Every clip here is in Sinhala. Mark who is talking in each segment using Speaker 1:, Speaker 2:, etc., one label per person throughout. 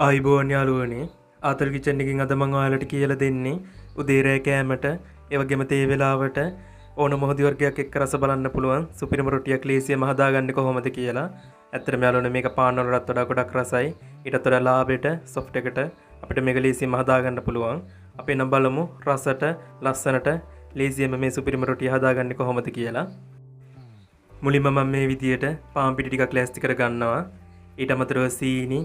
Speaker 1: ආයිබෝන් යාළුවනේ ආතල් කිචන් එකකින් අද මම ඔයාලට කියලා දෙන්නේ උදේ රෑ කෑමට ඒ වගේම තේ වෙලාවට ඕන මොහොදි වර්ගයක් එක්ක රස බලන්න පුළුවන් සුපිරිම රොටියක් ලේසියෙන්ම හදාගන්නේ කොහොමද කියලා. ඇත්තටම යාළුවනේ මේක පාන් වලටත් වඩා ගොඩක් රසයි. ඊටත් වඩා ලාභෙට සොෆ්ට් එකට අපිට මේක ලේසියෙන්ම හදාගන්න පුළුවන්. අපි නම් බලමු රසට ලස්සනට ලේසියෙන්ම මේ සුපිරිම රොටිය හදාගන්නේ කොහොමද කියලා. මුලින්ම මම මේ විදියට පාන් පිටි ටිකක් ලෑස්ති කර ගන්නවා. ඊට අමතරව සීනි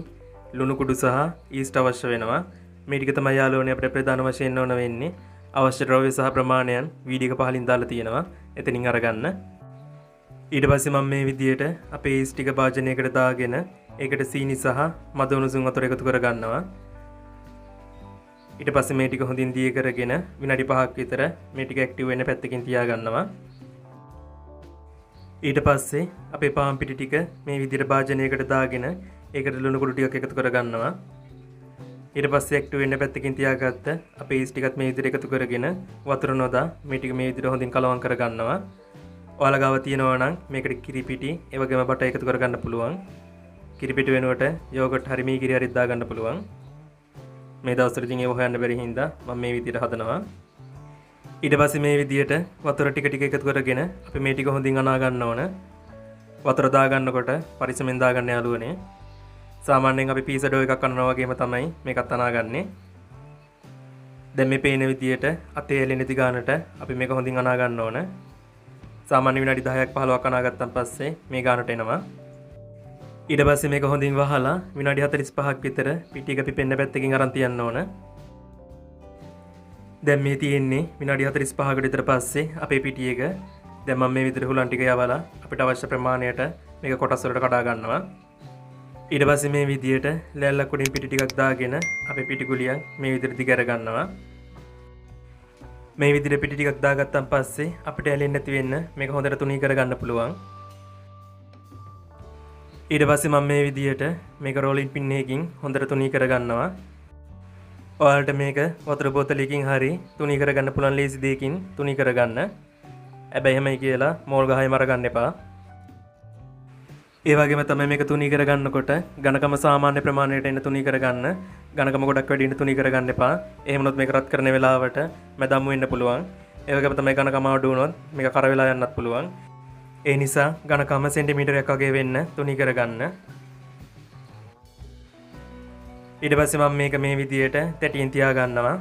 Speaker 1: ලුණු කුඩු සහ ඊස්ට් අවශ්‍ය වෙනවා. මේ ටික තමයි යාළුවනේ අපිට ප්‍රධාන වශයෙන් ඕන වෙන්නේ. අවශ්‍ය ද්‍රව්‍ය සහ ප්‍රමාණයන් වීඩියෝ එක පහලින් දාලා තියෙනවා. එතනින් අරගන්න. ඊට පස්සේ මම මේ විදියට අපේ ඊස්ට් ටික භාජනයකට දාගෙන ඒකට සීනි සහ මද උණුසුම් වතුර එකතු කර ගන්නවා. ඊට පස්සේ මේ ටික හොඳින් දිය කරගෙන විනාඩි 5ක් විතර මේ ටික ඇක්ටිව් වෙන්න පැත්තකින් තියා ගන්නවා. ඊට පස්සේ අපේ පාන් පිටි ටික මේ විදියට භාජනයකට දාගෙන ඒකට ලුණු කුඩු ටිකක් එකතු කර ගන්නවා. ඊට පස්සේ ඇක්ටිව් වෙන්න පැත්තකින් තියාගත්ත අපේ ඊස්ට් ටිකත් මේ විදියට එකතු කරගෙන වතුර නොදා මේ ටික මේ විදියට හොඳින් කලවම් කර ගන්නවා. ඔයාලා ගාව තියෙනවා නම් මේකට කිරි පිටි ඒ වගේම බටර් එකතු කර ගන්න පුළුවන්. කිරි පිටි වෙනුවට යෝගට් හරි මී කිරි හරිත් දා ගන්න පුළුවන්. මේ දවස්වල ඉතින් ඒව හොයන්න බැරි හින්දා මම මේ විදියට හදනවා. ඊට පස්සේ මේ විදියට වතුර ටික ටික එකතු කරගෙන අපි මේ ටික හොඳින් අනා ගන්න ඕන. වතුර දා ගන්නකොට පරිස්සමෙන් දා ගන්න යාළුවනේ. සාමාන්‍යයෙන් අපි පීසා ඩෝ එකක් අනනවා වගේම තමයි මේකත් අනාගන්නේ. දැන් මේ පේන විදියට අතේ එළෙන නැති ගානට අපි මේක හොඳින් අනා ගන්න ඕන. සාමාන්‍ය විනාඩි 10ක් 15ක් අනාගත්තන් පස්සේ මේ ගානට එනවා. ඊට පස්සේ මේක හොඳින් වහලා විනාඩි 45ක් විතර පිටි එක පිපෙන්න පැත්තකින් අරන් තියන්න ඕන. දැන් මේ තියෙන්නේ විනාඩි 45කට විතර පස්සේ අපේ පිටි එක දැන් මම මේ විදිහට හුලන් ටික යවලා අපිට අවශ්‍ය ප්‍රමාණයට මේක කොටස් වලට කඩා ගන්නවා. ඊට පස්සේ මේ විදියට ලෑල්ලක් උඩින් පිටි ටිකක් දාගෙන අපේ පිටි ගුලියක් මේ විදියට දිග අර ගන්නවා. මේ විදියට පිටි ටිකක් දාගත්තන් පස්සේ අපිට ඇලෙන්නේ නැති වෙන්න මේක හොඳට තුනී කර ගන්න පුළුවන්. ඊට පස්සේ මම මේ විදියට මේක රෝලින් පින් එකකින් හොඳට තුනී කර ගන්නවා. ඔයාලට මේක වතුර බෝතලයකින් හරි තුනී කර ගන්න පුළුවන් ලේසි දෙයකින් තුනී කර ගන්න. හැබැයි එහෙමයි කියලා මෝල් ගහයි මර ගන්න එපා. ඒ වගේම තමයි මේක තුනී කර ගන්නකොට ඝනකම සාමාන්‍ය ප්‍රමාණයට එන්න තුනී කර ගන්න. ඝනකම ගොඩක් වැඩි වෙන්න තුනී කර ගන්න එපා. එහෙම වුණොත් මේක රත් කරන වෙලාවට මැදම් වෙන්න පුළුවන්. ඒ වගේම තමයි ඝනකම අඩු වුණොත් මේක කර වෙලා යන්නත් පුළුවන්. ඒ නිසා ඝනකම සෙන්ටිමීටරයක් වගේ වෙන්න තුනී කර ගන්න. ඊට පස්සේ මම මේක මේ විදියට තැටියෙන් තියා ගන්නවා.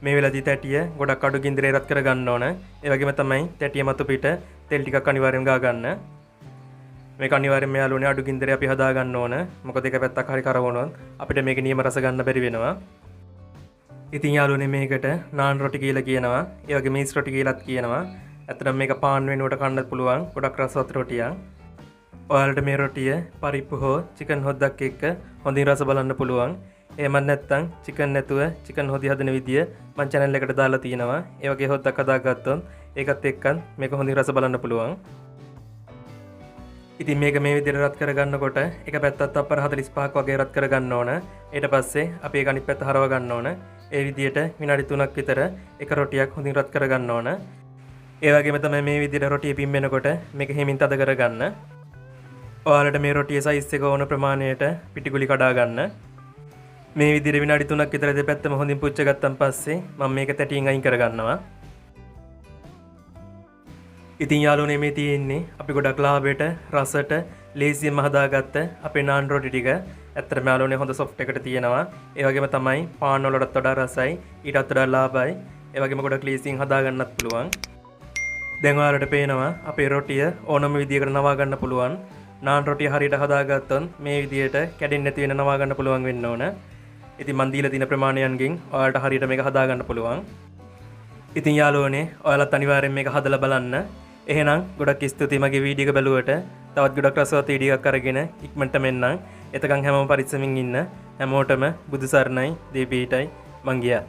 Speaker 1: මේ වෙලාවේදී තැටිය ගොඩක් අඩු ගින්දරේ රත් කර ගන්න ඕන. ඒ වගේම තමයි තැටිය මතු පිට තෙල් ටිකක් අනිවාර්යෙන් ගා ගන්න. මේක අනිවාර්යෙන්ම යාළුවනේ අඩු ගින්දරේ අපි හදා ගන්න ඕන. මොකද එක පැත්තක් හරි කරවනොත් අපිට මේක නියම රස ගන්න බැරි වෙනවා. ඉතින් යාළුවනේ මේකට නාන් රොටි කියලා කියනවා. ඒ වගේම ඊස්ට් රොටි කියලාත් කියනවා. ඇත්තටම මේක පාන් වෙනුවට කන්නත් පුළුවන්. ගොඩක් රසවත් රොටියක්. ඔයාලට මේ රොටිය පරිප්පු හෝ චිකන් හොද්දක් එක්ක හොඳින් රස බලන්න පුළුවන්. එහෙමත් නැත්නම් චිකන් නැතුව චිකන් හොදි හදන විදිය මම channel එකට දාලා තිනවා. ඒ වගේ හොද්දක් හදාගත්තොත් ඒකත් එක්කත් මේක හොඳින් රස බලන්න පුළුවන්. ඉතින් මේක මේ විදිහට රත් කරගන්නකොට එක පැත්තත් අපර 45ක් වගේ රත් කරගන්න ඕන. ඊට පස්සේ අපි ඒක අනිත් පැත්ත හරව ගන්න ඕන. ඒ විදිහට විනාඩි 3ක් විතර එක රොටියක් හොඳින් රත් කරගන්න ඕන. ඒ වගේම තමයි මේ විදිහට රොටිය පිම්මෙනකොට මේක හිමින් තද කරගන්න. ඔයාලට මේ රොටියේ සයිස් එක ඕන ප්‍රමාණයට පිටිගුලි කඩා ගන්න. මේ විදිහට විනාඩි 3ක් විතර දෙපැත්තම හොඳින් පුච්ච ගත්තන් පස්සේ මම මේක තැටියෙන් අයින් කරගන්නවා. ඉතින් යාළුවනේ මේ තියෙන්නේ අපි ගොඩක් ලාභයට රසට ලේසියෙන්ම හදාගත්ත අපේ නාන් රොටි ටික. ඇත්තටම යාළුවනේ හොඳ සොෆ්ට් එකට තියෙනවා. ඒ වගේම තමයි පාන් වලටත් වඩා රසයි. ඊටත් වඩා ලාභයි. ඒ වගේම ගොඩක් ලේසියෙන් හදාගන්නත් පුළුවන්. දැන් ඔයාලට පේනවා අපේ රොටිය ඕනම විදියකට නවා ගන්න පුළුවන්. නාන් රොටිය හරියට හදාගත්තොත් මේ විදියට කැඩෙන්නේ නැති වෙන නවා ගන්න පුළුවන් වෙන්න ඕන. ඉතින් මන් දීලා තියෙන ප්‍රමාණයන්ගෙන් ඔයාලට හරියට මේක හදා ගන්න පුළුවන්. ඉතින් යාළුවනේ ඔයාලත් අනිවාර්යෙන් මේක හදලා බලන්න. එහෙනම් ගොඩක් ස්තුතියි මගේ වීඩියෝ එක බැලුවට. තවත් ගොඩක් රසවත් වීඩියෝ එකක් අරගෙන ඉක්මනට මෙන්නම්. එතකන් හැමෝම පරිස්සමින් ඉන්න. හැමෝටම බුදු සරණයි දීපීටයි මං ගියා.